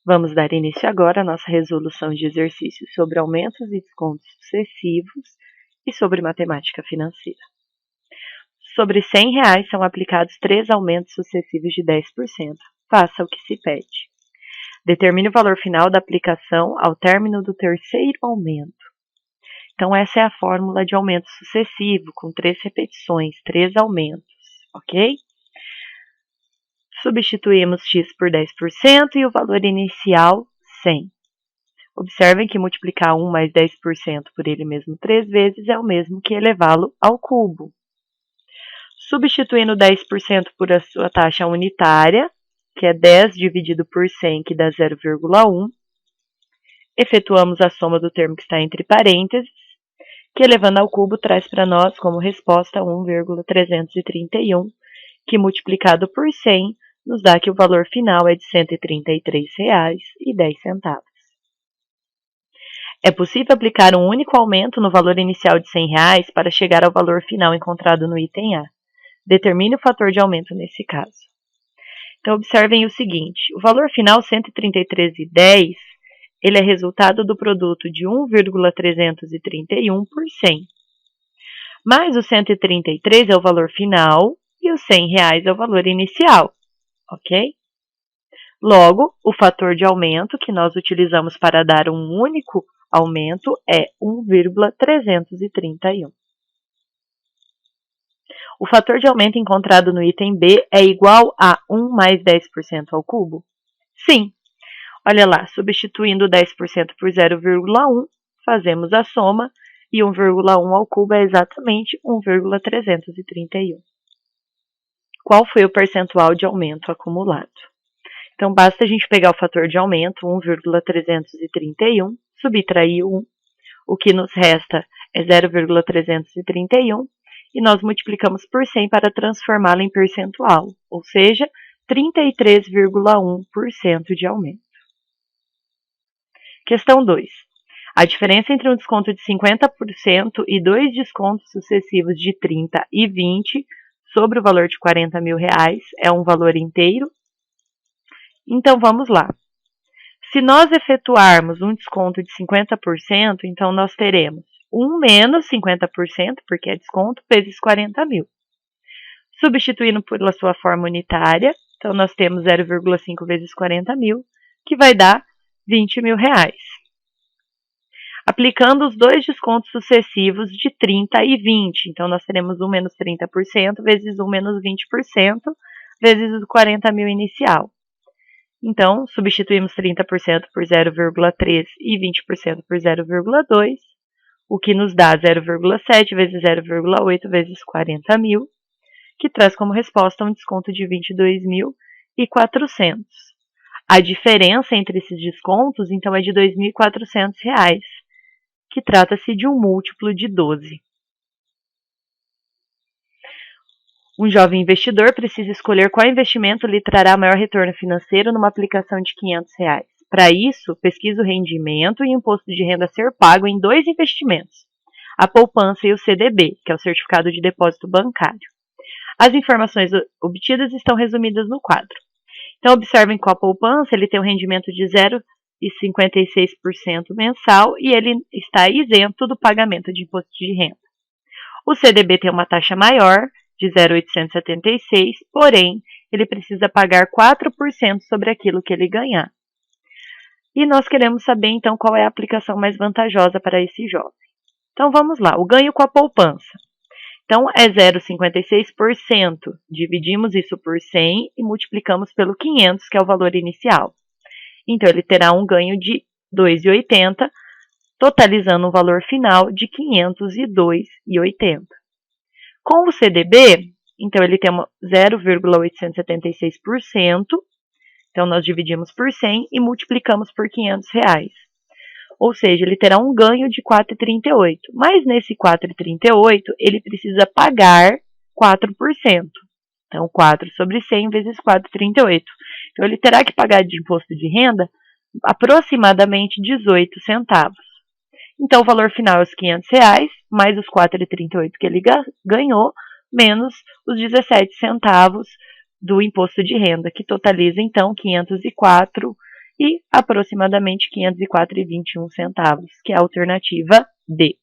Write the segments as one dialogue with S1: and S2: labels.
S1: Vamos dar início agora à nossa resolução de exercícios sobre aumentos e descontos sucessivos e sobre matemática financeira. Sobre R$ 100 são aplicados 3 aumentos sucessivos de 10%. Faça o que se pede. Determine o valor final da aplicação ao término do terceiro aumento. Então, essa é a fórmula de aumento sucessivo, com 3 repetições, 3 aumentos, ok? Substituímos x por 10% e o valor inicial, 100. Observem que multiplicar 1 mais 10% por ele mesmo 3 vezes é o mesmo que elevá-lo ao cubo. Substituindo 10% por a sua taxa unitária, que é 10 dividido por 100, que dá 0,1, efetuamos a soma do termo que está entre parênteses, que elevando ao cubo traz para nós como resposta 1,331, que multiplicado por 100 nos dá que o valor final é de R$ 133,10. É possível aplicar um único aumento no valor inicial de R$ 100 para chegar ao valor final encontrado no item A. Determine o fator de aumento nesse caso. Então, observem o seguinte, o valor final 133,10, ele é resultado do produto de 1,331 por 100. Mais o 133 é o valor final e os R$ 100 é o valor inicial. Ok? Logo, o fator de aumento que nós utilizamos para dar um único aumento é 1,331. O fator de aumento encontrado no item B é igual a 1 mais 10% ao cubo? Sim. Olha lá, substituindo 10% por 0,1, fazemos a soma e 1,1 ao cubo é exatamente 1,331. Qual foi o percentual de aumento acumulado? Então, basta a gente pegar o fator de aumento, 1,331, subtrair 1, o que nos resta é 0,331, e nós multiplicamos por 100 para transformá-lo em percentual, ou seja, 33,1% de aumento. Questão 2. A diferença entre um desconto de 50% e 2 descontos sucessivos de 30% e 20% sobre o valor de R$ 40.000 é um valor inteiro? Então, vamos lá. Se nós efetuarmos um desconto de 50%, então nós teremos 1 menos 50%, porque é desconto, vezes 40.000. Substituindo pela sua forma unitária, então nós temos 0,5 vezes 40.000, que vai dar R$ 20.000. Aplicando os dois descontos sucessivos de 30% e 20%. Então, nós teremos 1 menos 30% vezes 1 menos 20% vezes o 40.000 inicial. Então, substituímos 30% por 0,3 e 20% por 0,2, o que nos dá 0,7 vezes 0,8 vezes 40.000, que traz como resposta um desconto de R$ 22.400. A diferença entre esses descontos, então, é de R$ 2.400, que trata-se de um múltiplo de 12. Um jovem investidor precisa escolher qual investimento lhe trará maior retorno financeiro numa aplicação de R$ 500. Para isso, pesquisa o rendimento e o imposto de renda a ser pago em 2 investimentos, a poupança e o CDB, que é o Certificado de Depósito Bancário. As informações obtidas estão resumidas no quadro. Então, observem que a poupança ele tem um rendimento de 0,56% mensal e ele está isento do pagamento de imposto de renda. O CDB tem uma taxa maior, de 0,876, porém, ele precisa pagar 4% sobre aquilo que ele ganhar. E nós queremos saber, então, qual é a aplicação mais vantajosa para esse jovem. Então, vamos lá. O ganho com a poupança. Então, é 0,56%. Dividimos isso por 100 e multiplicamos pelo 500, que é o valor inicial. Então, ele terá um ganho de 2,80, totalizando um valor final de 502,80. Com o CDB, então, ele tem 0,876%, então, nós dividimos por 100 e multiplicamos por R$ 500. Ou seja, ele terá um ganho de 4,38. Mas nesse 4,38, ele precisa pagar 4%. Então, 4 sobre 100 vezes 4,38. Então, ele terá que pagar de imposto de renda aproximadamente 18 centavos. Então, o valor final é os R$ 500, mais os 4,38 que ele ganhou, menos os 17 centavos do imposto de renda, que totaliza, então, R$ e aproximadamente R$ 504,21, que é a alternativa D.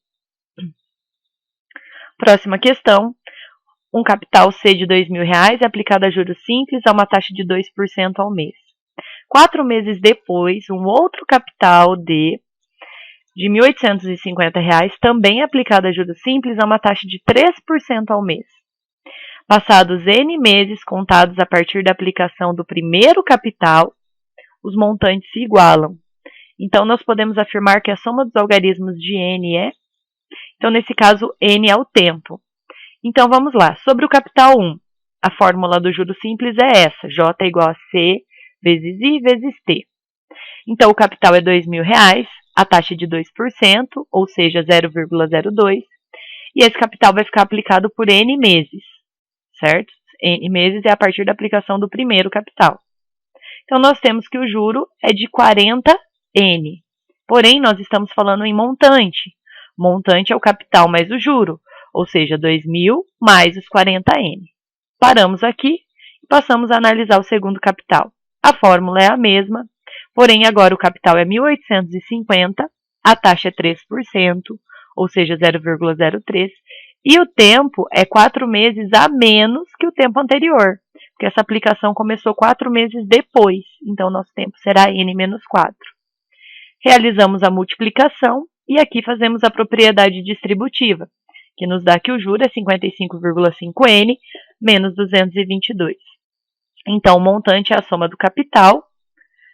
S1: Próxima questão. Um capital C de R$ 2.000 é aplicado a juros simples a uma taxa de 2% ao mês. 4 meses depois, um outro capital D de R$ 1.850 também é aplicado a juros simples a uma taxa de 3% ao mês. Passados N meses contados a partir da aplicação do primeiro capital, os montantes se igualam. Então, nós podemos afirmar que a soma dos algarismos de N é... Então, nesse caso, N é o tempo. Então, vamos lá. Sobre o capital 1, a fórmula do juro simples é essa. J é igual a C vezes I vezes T. Então, o capital é R$ 2.000, a taxa é de 2%, ou seja, 0,02. E esse capital vai ficar aplicado por N meses, certo? N meses é a partir da aplicação do primeiro capital. Então, nós temos que o juro é de 40N. Porém, nós estamos falando em montante. Montante é o capital mais o juro, ou seja, 2.000 mais os 40N. Paramos aqui e passamos a analisar o segundo capital. A fórmula é a mesma, porém agora o capital é 1.850, a taxa é 3%, ou seja, 0,03, e o tempo é 4 meses a menos que o tempo anterior, porque essa aplicação começou 4 meses depois, então nosso tempo será N menos 4. Realizamos a multiplicação e aqui fazemos a propriedade distributiva, que nos dá que o juro é 55,5N menos 222. Então, o montante é a soma do capital,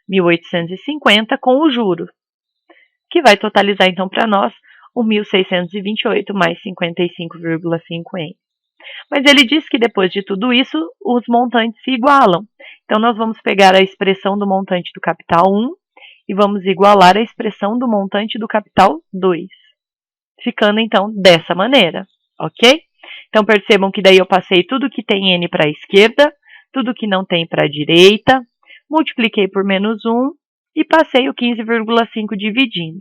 S1: 1.850, com o juro, que vai totalizar, então, para nós, o 1.628 mais 55,5N. Mas ele diz que, depois de tudo isso, os montantes se igualam. Então, nós vamos pegar a expressão do montante do capital 1 e vamos igualar a expressão do montante do capital 2. Ficando, então, dessa maneira, ok? Então, percebam que daí eu passei tudo que tem N para a esquerda, tudo que não tem para a direita, multipliquei por menos 1 e passei o 15,5 dividindo,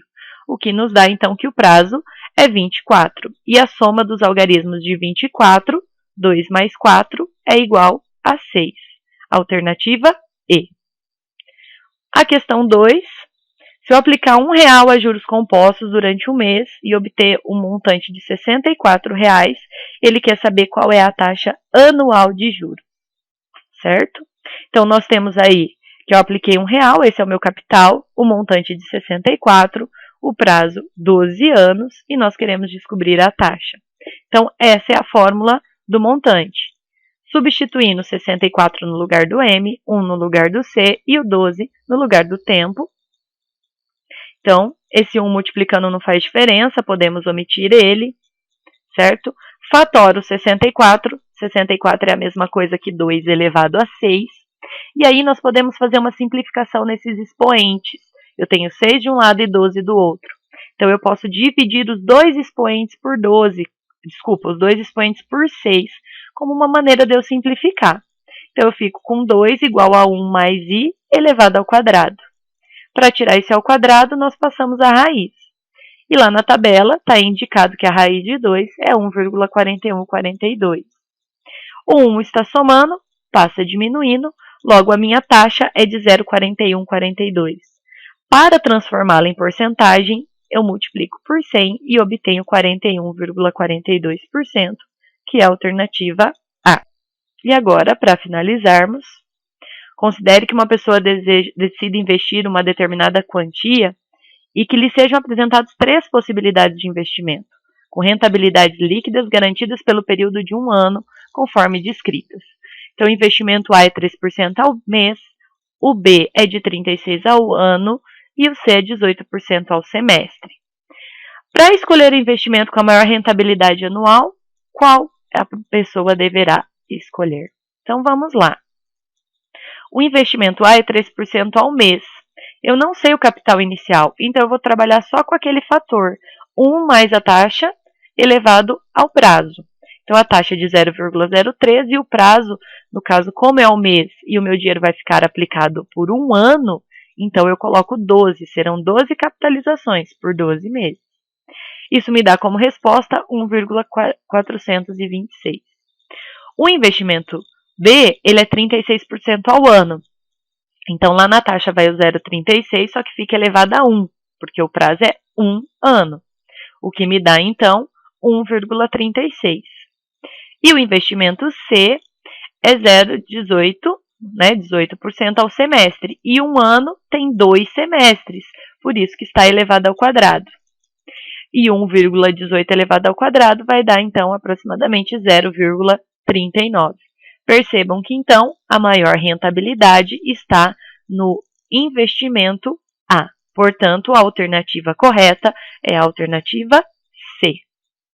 S1: o que nos dá, então, que o prazo é 24. E a soma dos algarismos de 24, 2 mais 4, é igual a 6. Alternativa E. A questão 2. Se eu aplicar R$1 a juros compostos durante um mês e obter um montante de R$ 64,00, ele quer saber qual é a taxa anual de juros, certo? Então, nós temos aí que eu apliquei R$1, esse é o meu capital, o montante de 64, o prazo 12 anos e nós queremos descobrir a taxa. Então, essa é a fórmula do montante. Substituindo 64 no lugar do M, 1 no lugar do C e o 12 no lugar do tempo. Então, esse 1 multiplicando não faz diferença, podemos omitir ele, certo? Fatoro 64, 64 é a mesma coisa que 2 elevado a 6. E aí nós podemos fazer uma simplificação nesses expoentes. Eu tenho 6 de um lado e 12 do outro. Então, eu posso dividir os dois expoentes por 12, os dois expoentes por 6, como uma maneira de eu simplificar. Então, eu fico com 2 igual a 1 mais I elevado ao quadrado. Para tirar esse ao quadrado, nós passamos a raiz. E lá na tabela está indicado que a raiz de 2 é 1,4142. O 1 está somando, passa diminuindo, logo a minha taxa é de 0,4142. Para transformá-la em porcentagem, eu multiplico por 100 e obtenho 41,42%, que é a alternativa A. E agora, para finalizarmos, considere que uma pessoa decida investir uma determinada quantia e que lhe sejam apresentadas 3 possibilidades de investimento, com rentabilidades líquidas garantidas pelo período de 1 ano, conforme descritas. Então, o investimento A é 3% ao mês, o B é de 36% ao ano e o C é 18% ao semestre. Para escolher o investimento com a maior rentabilidade anual, qual a pessoa deverá escolher? Então, vamos lá. O investimento A é 3% ao mês. Eu não sei o capital inicial, então eu vou trabalhar só com aquele fator, 1 mais a taxa elevado ao prazo. Então, a taxa é de 0,03 e o prazo, no caso, como é ao mês e o meu dinheiro vai ficar aplicado por 1 ano, então eu coloco 12, serão 12 capitalizações por 12 meses. Isso me dá como resposta 1,426. O investimento B, ele é 36% ao ano. Então, lá na taxa vai o 0,36, só que fica elevado a 1, porque o prazo é 1 ano, o que me dá, então, 1,36. E o investimento C é 0,18, né, 18% ao semestre. E um ano tem 2 semestres, por isso que está elevado ao quadrado. E 1,18 elevado ao quadrado vai dar, então, aproximadamente 0,39. Percebam que, então, a maior rentabilidade está no investimento A. Portanto, a alternativa correta é a alternativa C.